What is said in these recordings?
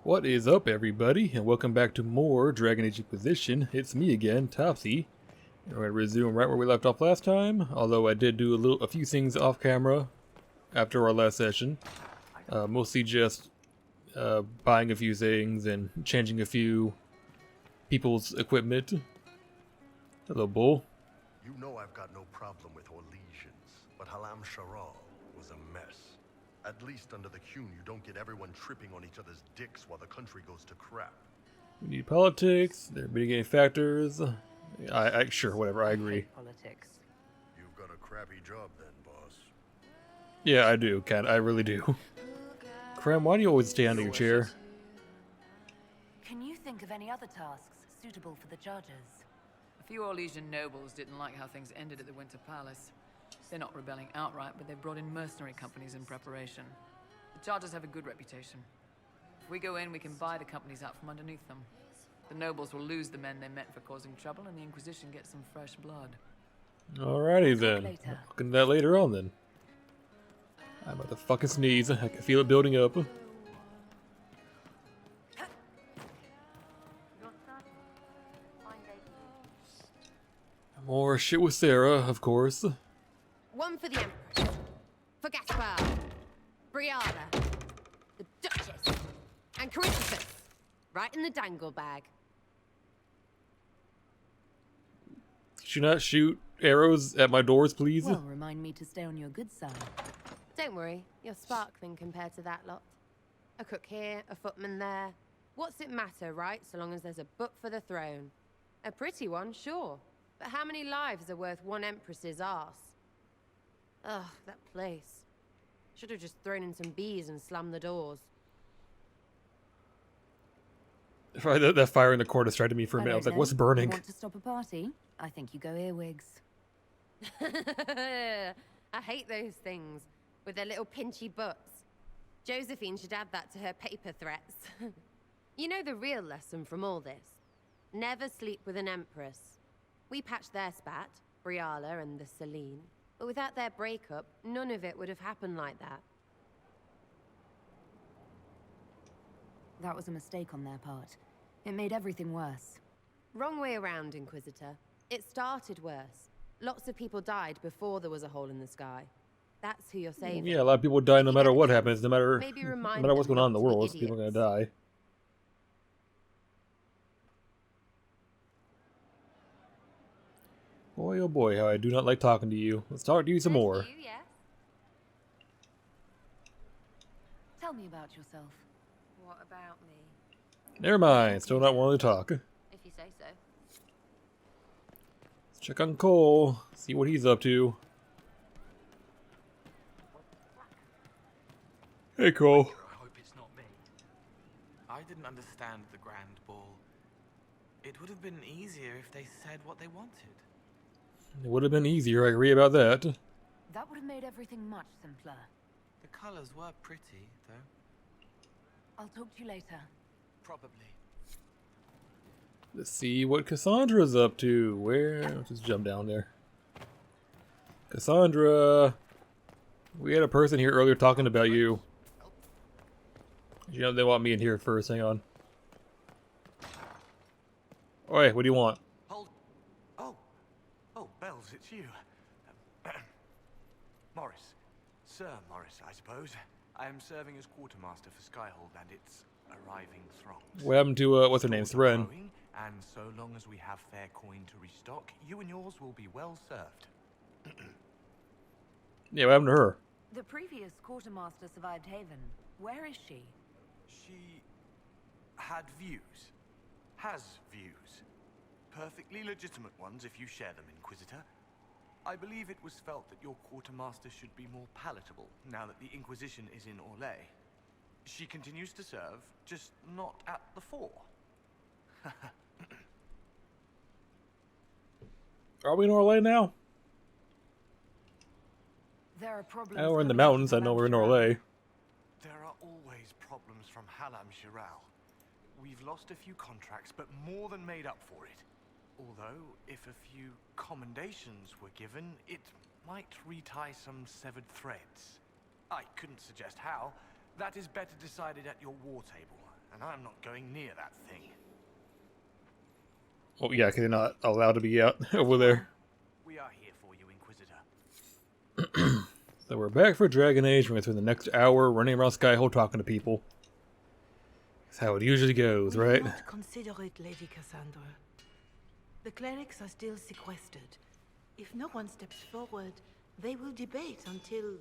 What is up, everybody, and welcome back to more Dragon Age Inquisition. It's me again, Topsy. And we're going to resume right where we left off last time, although I did do a few things off camera after our last session. Mostly just buying a few things and changing a few people's equipment. Hello, Bull. You know I've got no problem with Orlesians, but Halam Sharal was a mess. At least under the Qun, you don't get everyone tripping on each other's dicks while the country goes to crap. We need politics, there are mitigating factors. Sure, whatever, I agree. Politics. You've got a crappy job then, boss. Yeah, I do, Ken, I really do. Cram, why do you always stay under your chair? Can you think of any other tasks suitable for the Chargers? A few Orlesian nobles didn't like how things ended at the Winter Palace. They're not rebelling outright, but they've brought in mercenary companies in preparation. The Chargers have a good reputation. If we go in, we can buy the companies out from underneath them. The nobles will lose the men they meant for causing trouble, and the Inquisition gets some fresh blood. Alrighty then. Look into that later on then. I'm about to fucking sneeze. I can feel it building up. More shit with Sarah, of course. One for the Empress, for Gaspar, Brianna, the Duchess, and Konichinya, right in the dangle bag. Should you not shoot arrows at my doors, please? Well, remind me to stay on your good side. Don't worry, you're sparkling compared to that lot. A cook here, a footman there. What's it matter, right? So long as there's a book for the throne. A pretty one, sure. But how many lives are worth one Empress's arse? Ugh, that place. Should have just thrown in some bees and slammed the doors. That fire in the corner distracted me for a minute. I was like, what's burning? Want to stop a party? I think you go earwigs. I hate those things, with their little pinchy butts. Josephine should add that to her paper threats. You know the real lesson from all this? Never sleep with an Empress. We patched their spat, Briala and the Celine. But without their breakup, none of it would have happened like that. That was a mistake on their part. It made everything worse. Wrong way around, Inquisitor. It started worse. Lots of people died before there was a hole in the sky. That's who you're saving. Yeah, a lot of people die no matter what happens, no matter no matter what's going on in the world. People are gonna die. Boy, oh boy, how I do not like talking to you. Let's talk to you some more. Yes? Tell me about yourself. What about me? Never mind, still not wanting to talk. If you say so. Let's check on Cole, see what he's up to. Hey, Cole. I hope it's not me. I didn't understand the Grand Ball. It would have been easier if they said what they wanted. It would have been easier, I agree about that. That would have made everything much simpler. The colors were pretty, though. I'll talk to you later. Probably. Let's see what Cassandra's up to. Let's just jump down there. Cassandra! We had a person here earlier talking about you. You know, they want me in here first, hang on. Oi, what do you want? Hold. Oh, Bells, it's you. Morris. Sir Morris, I suppose. I am serving as quartermaster for Skyhold and its arriving throngs. What happened to, what's her name, Thren? And so long as we have fair coin to restock, you and yours will be well served. Yeah, what happened to her? The previous quartermaster survived Haven. Where is she? She had views. Has views. Perfectly legitimate ones if you share them, Inquisitor. I believe it was felt that your quartermaster should be more palatable now that the Inquisition is in Orlais. She continues to serve, just not at the fore. Are we in Orlais now? There are problems. Oh, we're in the mountains. I know we're in Orlais. There are always problems from Halam Sharal. We've lost a few contracts, but more than made up for it. Although, if a few commendations were given, it might retie some severed threads. I couldn't suggest how. That is better decided at your war table, and I'm not going near that thing. Oh yeah, because they're not allowed to be out over there. We are here for you, Inquisitor. So we're back for Dragon Age. We're going to spend the next hour running around Skyhold talking to people. That's how it usually goes, We right? will not consider it, Lady Cassandra. The clerics are still sequestered. If no one steps forward, they will debate until...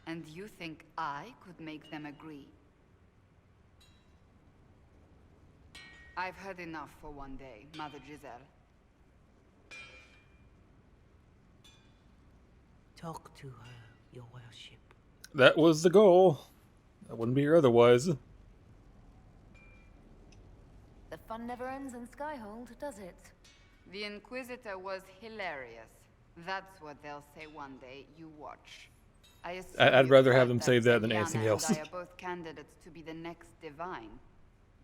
And you think I could make them agree? I've heard enough for one day, Mother Giselle. Talk to her, your worship. That was the goal. That wouldn't be here otherwise. The fun never ends in Skyhold, does it? The Inquisitor was hilarious. That's what they'll say one day. You watch. I'd rather have them heard say that than Leliana anything and else. I are both candidates to be the next divine.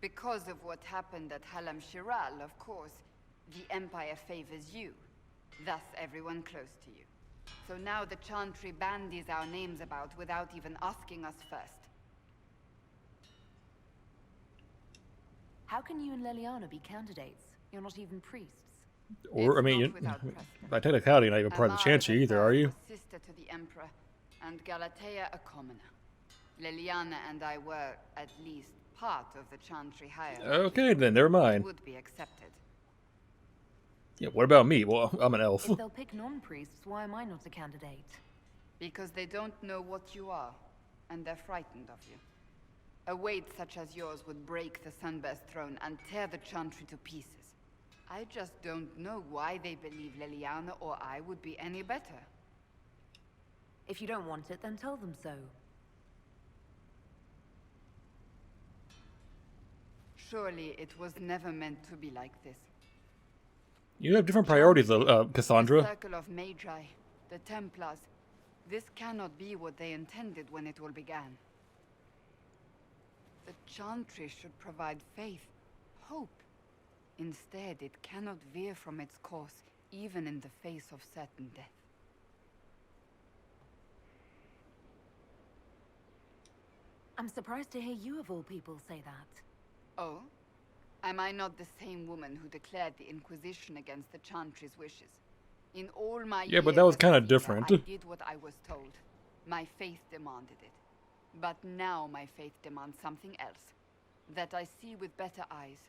Because of what happened at Halam Shiral, of course, the Empire favors you. Thus, everyone close to you. So now the Chantry bandies our names about without even asking us first. How can you and Leliana be candidates? You're not even priests. Or, I It's mean, not without precedent. by technicality, you're not even part of the Amara Chantry either, are you? was sister to the Emperor, and Galatea a commoner. Leliana and I were, at least, part of the Chantry hierarchy. Okay, then, never mind. Would be accepted. Yeah, what about me? Well, I'm an elf. If they'll pick non-priests, why am I not a candidate? Because they don't know what you are, and they're frightened of you. A weight such as yours would break the Sunburst throne and tear the Chantry to pieces. I just don't know why they believe Leliana or I would be any better. If you don't want it, then tell them so. Surely it was never meant to be like this. You have different priorities, The Cassandra. Circle of Magi, the Templars. This cannot be what they intended when it all began. The Chantry should provide faith, hope. Instead, it cannot veer from its course, even in the face of certain death. I'm surprised to hear you of all people say that. Oh? Am I not the same woman who declared the Inquisition against the Chantry's wishes? In all my Yeah, but years that was as kinda a leader, different. I did what I was told. My faith demanded it. But now my faith demands something else. That I see with better eyes.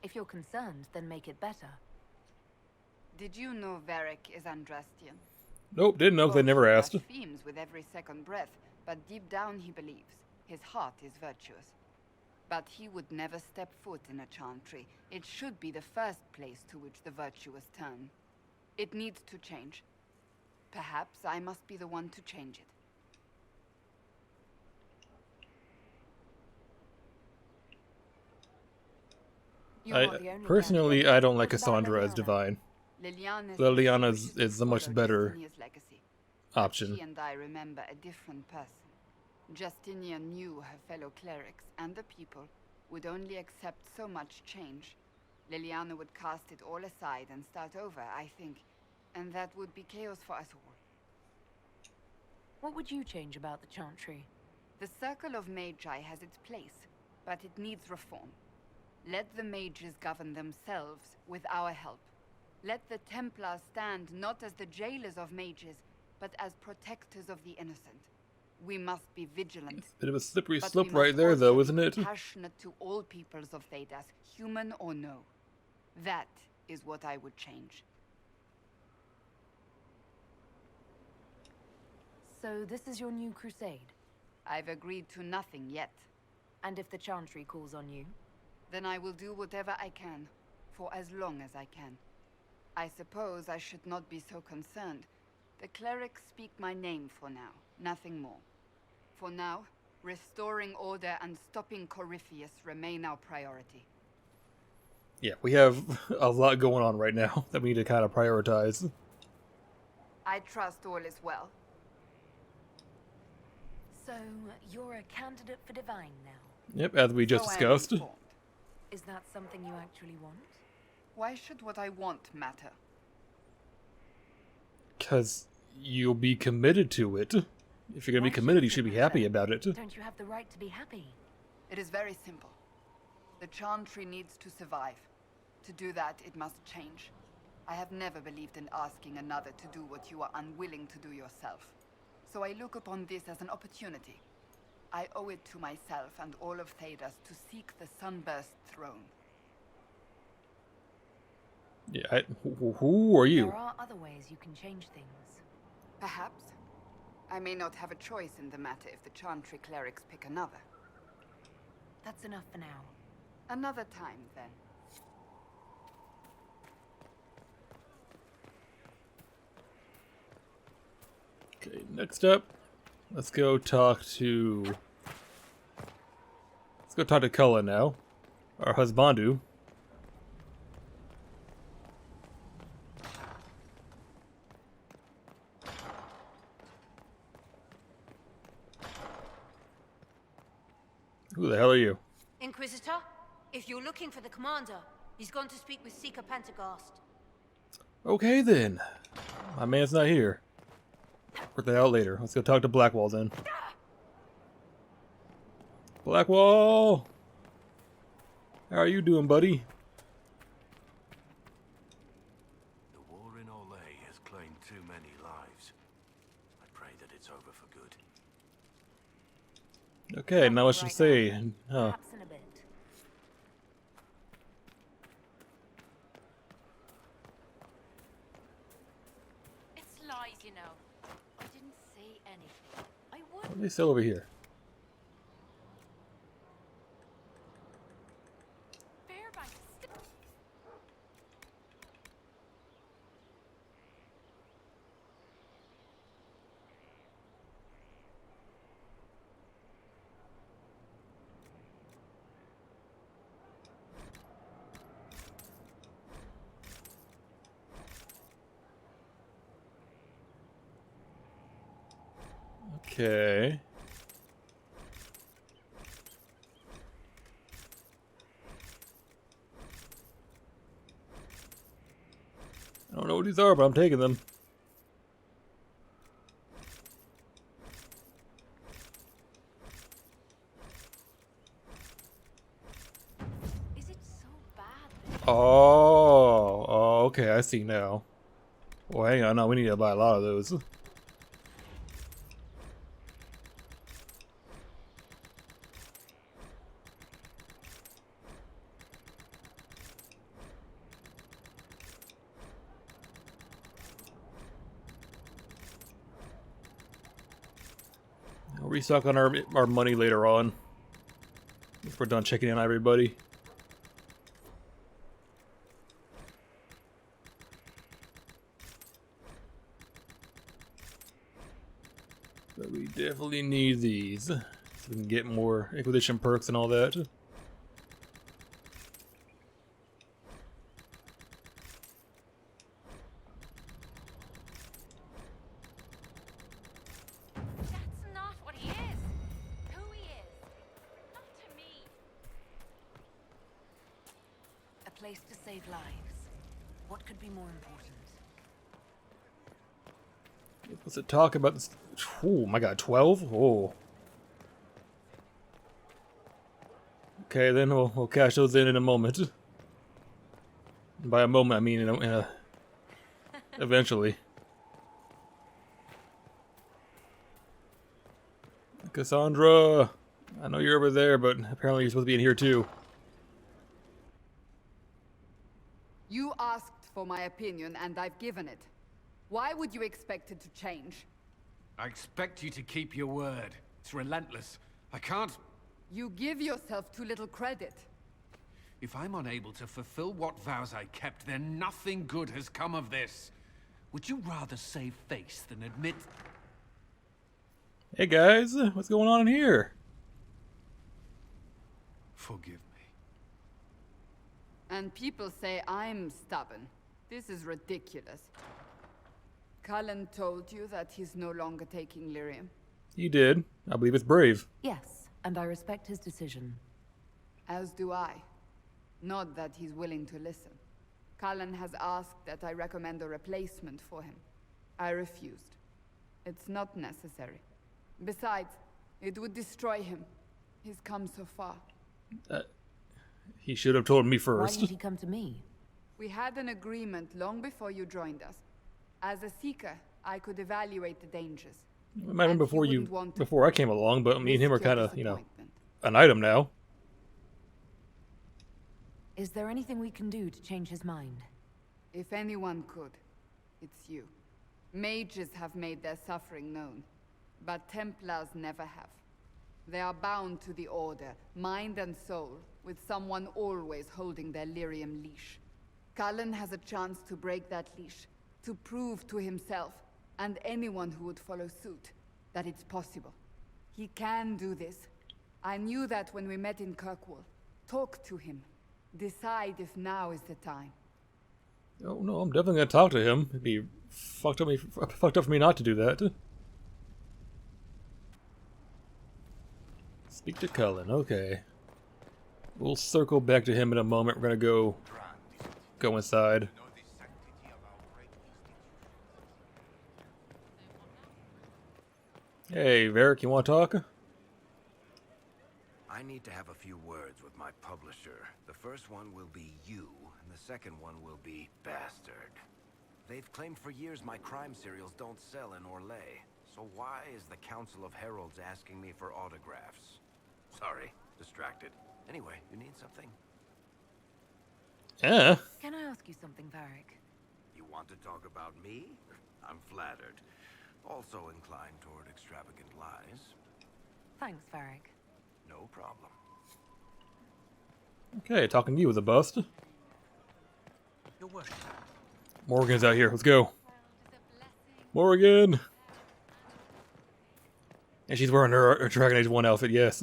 If you're concerned, then make it better. Did you know Varric is Andrastian? Nope, didn't know 'cause they never asked. He blasphemes with every second breath, but deep down he believes. His heart is virtuous. But he would never step foot in a Chantry. It should be the first place to which the virtuous turn. It needs to change. Perhaps I must be the one to change it. You're not the only Personally, candidate. I don't like What about Cassandra as Leliana? divine. Leliana's Leliana's wishes is the to much follow better Justinian's legacy. But option. She and I remember a different person. Justinian knew her fellow clerics and the people would only accept so much change. Leliana would cast it all aside and start over, I think. And that would be chaos for us all. What would you change about the Chantry? The Circle of Magi has its place, but it needs reform. Let the mages govern themselves with our help. Let the Templars stand not as the jailers of mages, but as protectors of the innocent. We must be vigilant. Bit of a slippery But slope we right must there, also though, be isn't it? Compassionate to all peoples of Thedas, human or no. That is what I would change. So this is your new crusade? I've agreed to nothing yet. And if the Chantry calls on you? Then I will do whatever I can, for as long as I can. I suppose I should not be so concerned. The clerics speak my name for now, nothing more. For now, restoring order and stopping Corypheus remain our priority. Yeah, we have a lot going on right now that we need to kind of prioritize. I trust all is well. So, you're a candidate for Divine now? Yep, as we just So I am discussed. informed. Is that something you actually want? Why should what I want matter? Because you'll be committed to it. If you're gonna be Why committed, you should should be you happy say? about it. Don't you have the right to be happy? It is very simple. The Chantry needs to survive. To do that, it must change. I have never believed in asking another to do what you are unwilling to do yourself. So I look upon this as an opportunity. I owe it to myself and all of Thedas to seek the Sunburst throne. Yeah, who are you? There are other ways you can change things. Perhaps. I may not have a choice in the matter if the Chantry clerics pick another. That's enough for now. Another time, then. Okay, next up, let's go talk to Cullen now, our husbandu. Who the hell are you? Inquisitor, if you're looking for the commander, he's gone to speak with Seeker Pentecost. Okay then, my man's not here. Work that out later. Let's go talk to Blackwall then. Blackwall! How are you doing, buddy? The war in Olay has claimed too many lives. I pray that it's over for good. Okay, not much to Right say. Huh. Perhaps in a bit. It's lies, you know. I didn't say anything. I would. What are they still over here? Fairbanks. Okay. I don't know what these are, but I'm taking them. Is it so bad? Oh, okay, I see now. Well, hang on, no, we need to buy a lot of those. We'll restock on our money later on. If we're done checking in on everybody. But we definitely need these. So we can get more Inquisition perks and all that. That's not what he is. Who he is. Not to me. A place to save lives. What could be more important? What's it talk about this? Oh my god, 12? Oh. Okay, then we'll cash those in a moment. And by a moment, I mean in a eventually. Cassandra! I know you're over there, but apparently you're supposed to be in here too. You asked for my opinion, and I've given it. Why would you expect it to change? I expect you to keep your word. It's relentless. I can't... You give yourself too little credit. If I'm unable to fulfill what vows I kept, then nothing good has come of this. Would you rather save face than admit... Hey guys, what's going on in here? Forgive me. And people say I'm stubborn. This is ridiculous. Cullen told you that he's no longer taking lyrium? You did. I believe it's brave. Yes, and I respect his decision. As do I. Not that he's willing to listen. Cullen has asked that I recommend a replacement for him. I refused. It's not necessary. Besides, it would destroy him. He's come so far. He should have told me Why first. didn't he come to me? We had an agreement long before you joined us. As a seeker, I could evaluate the dangers. It might have been before I came along, but me and him are Risk your kind of, you know, disappointment. an item now. Is there anything we can do to change his mind? If anyone could, it's you. Mages have made their suffering known, but Templars never have. They are bound to the Order, mind and soul, with someone always holding their lyrium leash. Cullen has a chance to break that leash, to prove to himself, and anyone who would follow suit, that it's possible. He can do this. I knew that when we met in Kirkwall. Talk to him. Decide if now is the time. Oh no, I'm definitely gonna talk to him. It'd be fucked up for me not to do that. Speak to Cullen, okay. We'll circle back to him in a moment. We're gonna go inside. Hey, Varric, you want to talk? I need to have a few words with my publisher. The first one will be you, and the second one will be Bastard. They've claimed for years my crime serials don't sell in Orlais. So why is the Council of Heralds asking me for autographs? Sorry, distracted. Anyway, you need something? Yeah. Can I ask you something, Varric? You want to talk about me? I'm flattered. Also inclined toward extravagant lies. Thanks, Varric. No problem. Okay, talking to you with a bust. Your worship. Morrigan's out here. Let's go. Morrigan! And she's wearing her Dragon Age 1 outfit, yes.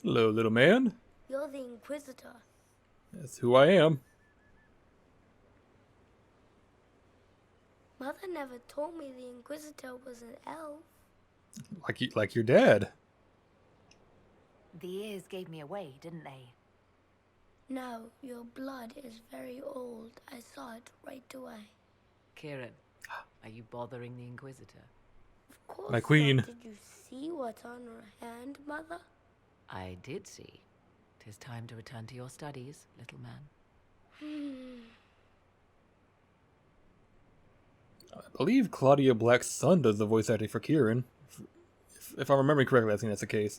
Hello, little man. You're the Inquisitor. That's who I am. Mother never told me the Inquisitor was an elf. Like your dad. The ears gave me away, didn't they? No, your blood is very old. I saw it right away. Kieran, are you bothering the Inquisitor? Of course. My queen. Not. Did you see what's on her hand, Mother? I did see. 'Tis time to return to your studies, little man. I believe Claudia Black's son does the voice acting for Kieran. If I'm remembering correctly, I think that's the case.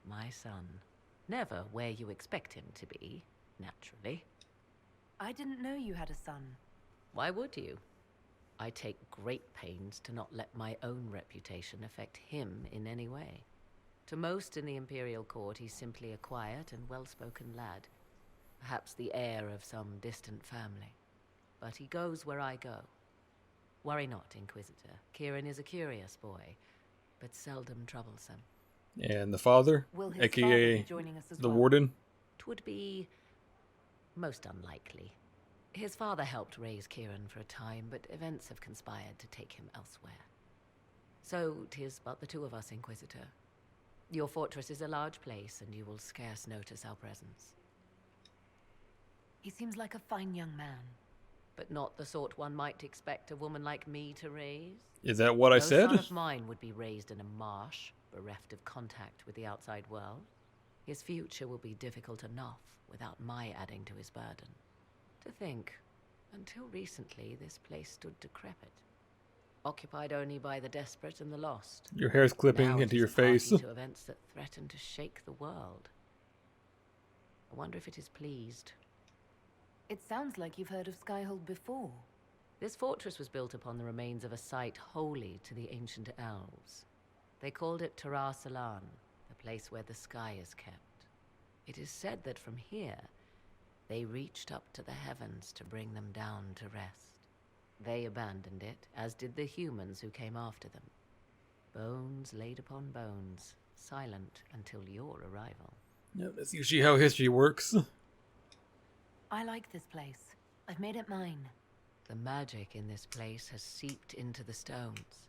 My son. Never where you expect him to be, naturally. I didn't know you had a son. Why would you? I take great pains to not let my own reputation affect him in any way. To most in the Imperial Court, he's simply a quiet and well-spoken lad. Perhaps the heir of some distant family. But he goes where I go. Worry not, Inquisitor. Kieran is a curious boy, but seldom troublesome. And the father, Will his aka father be joining us as the well? warden. 'Twould be most unlikely. His father helped raise Kieran for a time, but events have conspired to take him elsewhere. So 'tis but the two of us, Inquisitor. Your fortress is a large place, and you will scarce notice our presence. He seems like a fine young man. But not the sort one might expect a woman like me to raise. Is that what I No said? son of mine would be raised in a marsh, bereft of contact with the outside world. His future will be difficult enough without my adding to his burden. To think, until recently, this place stood decrepit, occupied only by the desperate and the lost. Your hair's clipping Now it into is your a party face. to events that threaten to shake the world. I wonder if it is pleased. It sounds like you've heard of Skyhold before. This fortress was built upon the remains of a site holy to the ancient elves. They called it Terra Salan, the place where the sky is kept. It is said that from here, they reached up to the heavens to bring them down to rest. They abandoned it, as did the humans who came after them. Bones laid upon bones, silent until your arrival. Yeah, that's usually how history works. I like this place. I've made it mine. The magic in this place has seeped into the stones,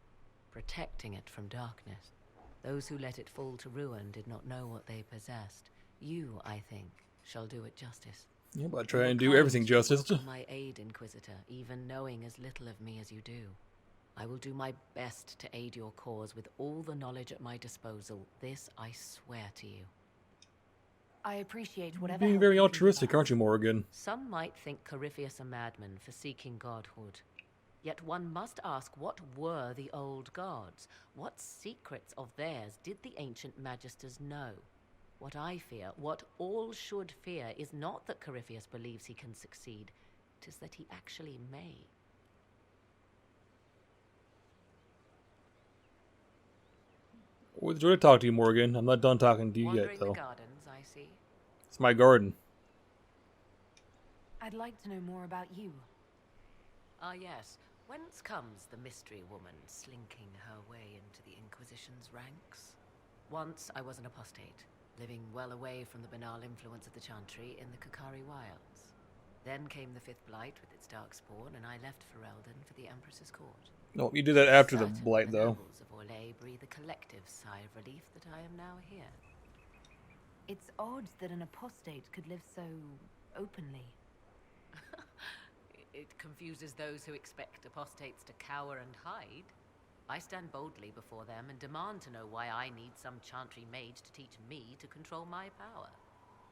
protecting it from darkness. Those who let it fall to ruin did not know what they possessed, You, I think, shall do it justice. Yeah, but I try and do everything justice. My aid, Inquisitor, even knowing as little of me as you do. I will do my best to aid your cause with all the knowledge at my disposal. This I swear to you. I appreciate You're whatever. being very altruistic, aren't you, Morrigan? Some might think Corypheus a madman for seeking godhood. Yet one must ask, what were the old gods? What secrets of theirs did the ancient magisters know? What I fear, what all should fear, is not that Corypheus believes he can succeed. 'Tis that he actually may. Always enjoy to talk to you, Morgan. I'm not done talking to you yet, though. The gardens, I see. It's my garden. I'd like to know more about you. Ah, yes. Whence comes the mystery woman slinking her way into the Inquisition's ranks? Once I was an apostate, living well away from the banal influence of the Chantry in the Kukari Wilds. Then came the Fifth Blight with its dark spawn, and I left Ferelden for the Empress's court. No, you did that after the Blight, though. The nobles of Orlais breathe a collective sigh of relief that I am now here. It's odd that an apostate could live so openly. It confuses those who expect apostates to cower and hide. I stand boldly before them and demand to know why I need some Chantry mage to teach me to control my power.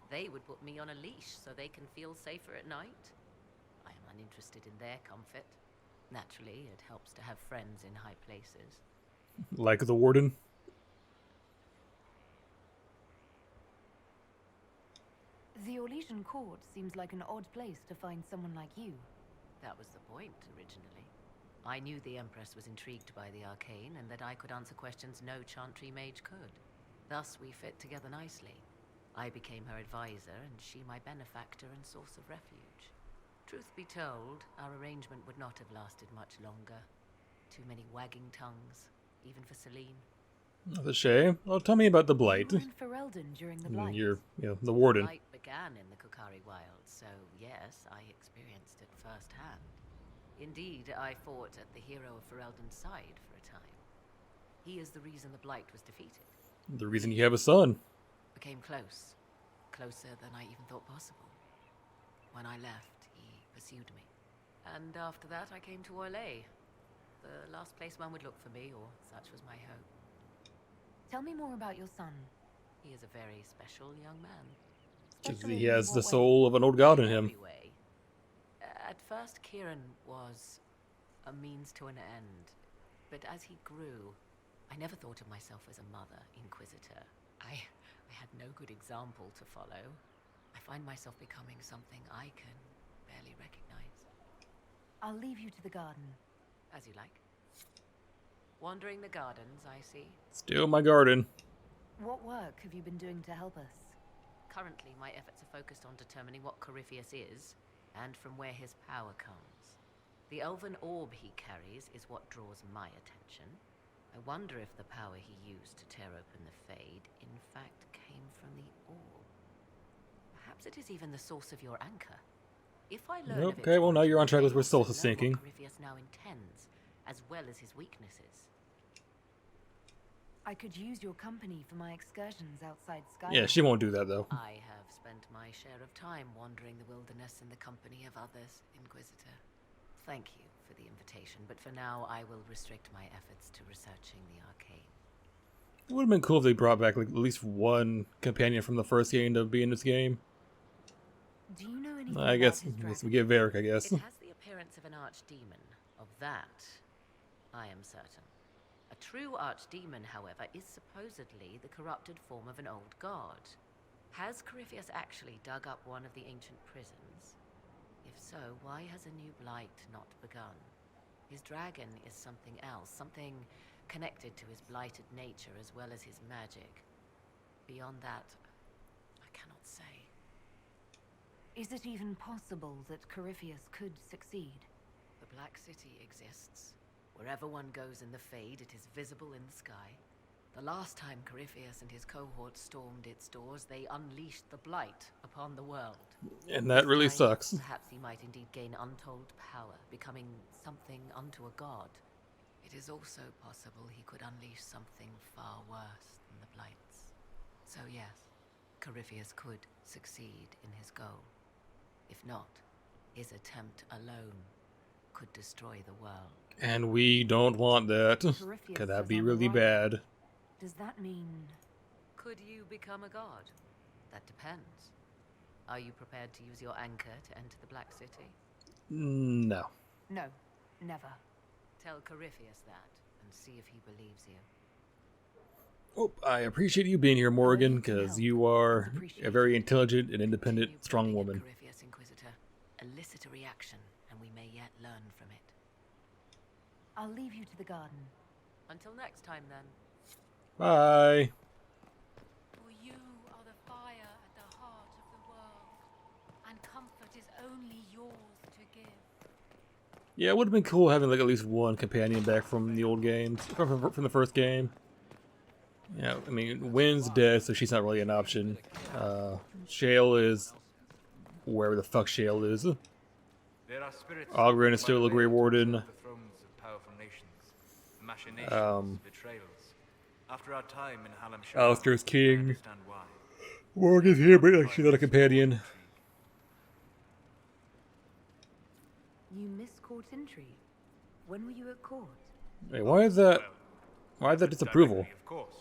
They would put me on a leash so they can feel safer at night. I am uninterested in their comfort. Naturally, it helps to have friends in high places. Like the Warden? The Orlesian court seems like an odd place to find someone like you. That was the point, originally. I knew the Empress was intrigued by the arcane, and that I could answer questions no Chantry mage could. Thus, we fit together nicely. I became her advisor, and she my benefactor and source of refuge. Truth be told, our arrangement would not have lasted much longer. Too many wagging tongues, even for Celine. That's a shame. Well, tell me about the Blight. You were in Ferelden during the Blight. You're, the Warden. The Blight began in the Kukari Wilds, so yes, I experienced it firsthand. Indeed, I fought at the hero of Ferelden's side for a time. He is the reason the Blight was defeated. The reason you have a son. Became close. Closer than I even thought possible. When I left, he pursued me. And after that, I came to Orlais. The last place one would look for me, or such was my hope. Tell me more about your son. He is a very special young man. Because he has the soul of an old god in him. Anyway, at first, Kieran was a means to an end. But as he grew, I never thought of myself as a mother inquisitor. I had no good example to follow. I find myself becoming something I can barely recognize. I'll leave you to the garden. As you like. Wandering the gardens, I see. Still my garden. What work have you been doing to help us? Currently, my efforts are focused on determining what Corypheus is, and from where his power comes. The elven orb he carries is what draws my attention. I wonder if the power he used to tear open the Fade, in fact, came from the orb. Perhaps it is even the source of your anchor. If I learn of okay, well now you're on track with where Soul is know sinking. what Corypheus now intends, as well as his weaknesses. I could use your company for my excursions outside Sky. Yeah, she won't do that though. I have spent my share of time wandering the wilderness in the company of others, Inquisitor. Thank you for the invitation, but for now I will restrict my efforts to researching the arcane. It would have been cool if they brought back like at least one companion from the first game to be in this game. Do you know anything I guess about his we get Varric, I guess. It has the appearance of an archdemon. Of that, I am certain. A true archdemon, however, is supposedly the corrupted form of an old god. Has Corypheus actually dug up one of the ancient prisons? If so, why has a new blight not begun? His dragon is something else, something connected to his blighted nature as well as his magic. Beyond that, I cannot say. Is it even possible that Corypheus could succeed? The Black City exists. Wherever one goes in the Fade, it is visible in the sky. The last time Corypheus and his cohort stormed its doors, they unleashed the Blight upon the world. And that really sucks. Perhaps he might indeed gain untold power, becoming something unto a god. It is also possible he could unleash something far worse than the Blights. So yes, Corypheus could succeed in his goal. If not, his attempt alone could destroy the world. And we don't want that. Corypheus Could that was be on the really right. bad? Does that mean... Could you become a god? That depends. Are you prepared to use your anchor to enter the Black City? No. No, never. Tell Corypheus that, and see if he believes you. Oh, I appreciate you being here, Morrigan, because you are a very intelligent and independent, strong woman. Corypheus, Inquisitor. Elicit a reaction, and we may yet learn from it. I'll leave you to the garden. Until next time, then. Bye. For you are the fire at the heart of the world, and comfort is only yours to give. Yeah, it would have been cool having like at least one companion back from the old games, from the first game. Yeah, I mean, Wynn's dead, so she's not really an option. Shale is wherever the fuck Shale is. Ogren is still a Grey Warden. Alistair's king. Morgan's here, but like, she's not a companion. You missed court intrigue. When were you at court? Wait, why is that disapproval? Of course.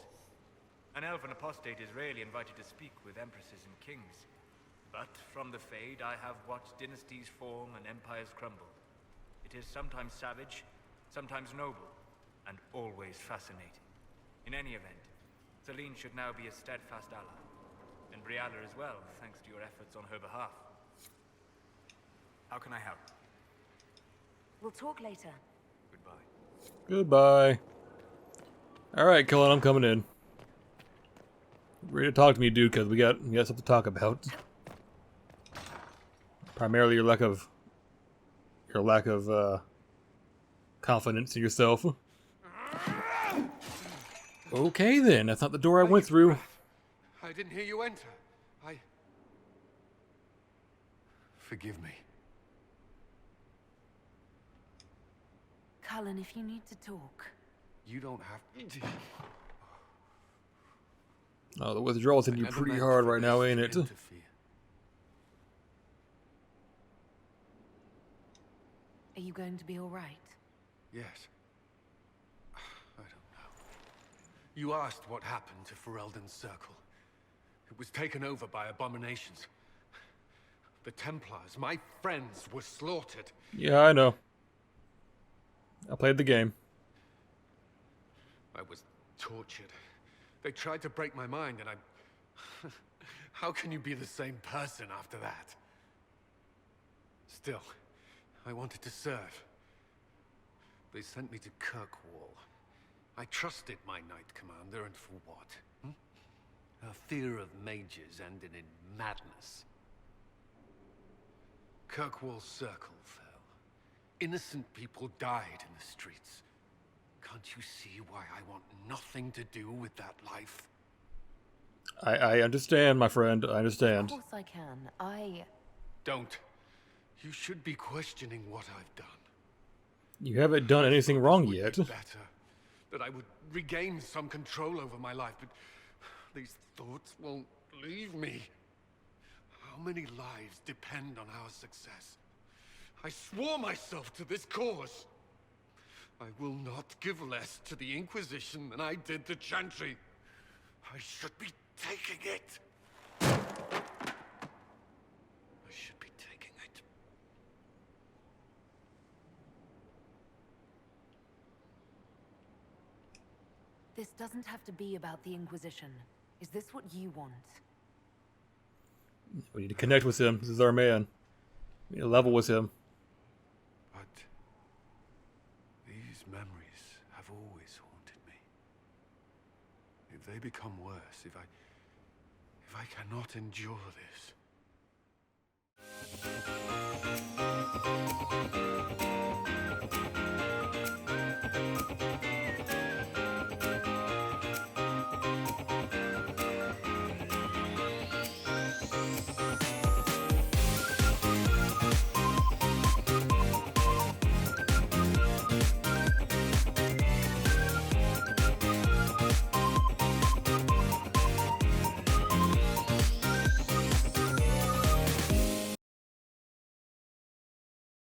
An elven apostate is rarely invited to speak with empresses and kings. But from the Fade, I have watched dynasties form and empires crumble. It is sometimes savage, sometimes noble, and always fascinating. In any event, Celine should now be a steadfast ally. And Brialla as well, thanks to your efforts on her behalf. How can I help? We'll talk later. Goodbye. Goodbye. Alright, Cullen, I'm coming in. Ready to talk to me, dude, because we got something to talk about. Primarily your lack of confidence in yourself. Okay then, that's not the door I went through. I didn't hear you enter. Forgive me. Cullen, if you need to talk. You don't have to. Oh, the withdrawal's hitting you pretty hard right now, ain't it? Are you going to be all right? Yes. I don't know. You asked what happened to Ferelden's Circle. It was taken over by abominations. The Templars, my friends, were slaughtered. Yeah, I know. I played the game. I was tortured. They tried to break my mind, and I... How can you be the same person after that? Still, I wanted to serve. They sent me to Kirkwall. I trusted my Knight Commander, and for what? Her fear of mages ended in madness. Kirkwall's Circle fell. Innocent people died in the streets. Can't you see why I want nothing to do with that life? I understand, my friend. I understand. Of course I can. Don't. You should be questioning what I've done. You haven't done anything wrong yet. Better. That I would regain some control over my life, but these thoughts won't leave me. How many lives depend on our success? I swore myself to this cause. I will not give less to the Inquisition than I did to Chantry. I should be taking it. I should be taking it. This doesn't have to be about the Inquisition. Is this what you want? We need to connect with him. This is our man. We need to level with him. But these memories have always haunted me. If they become worse, if I cannot endure this,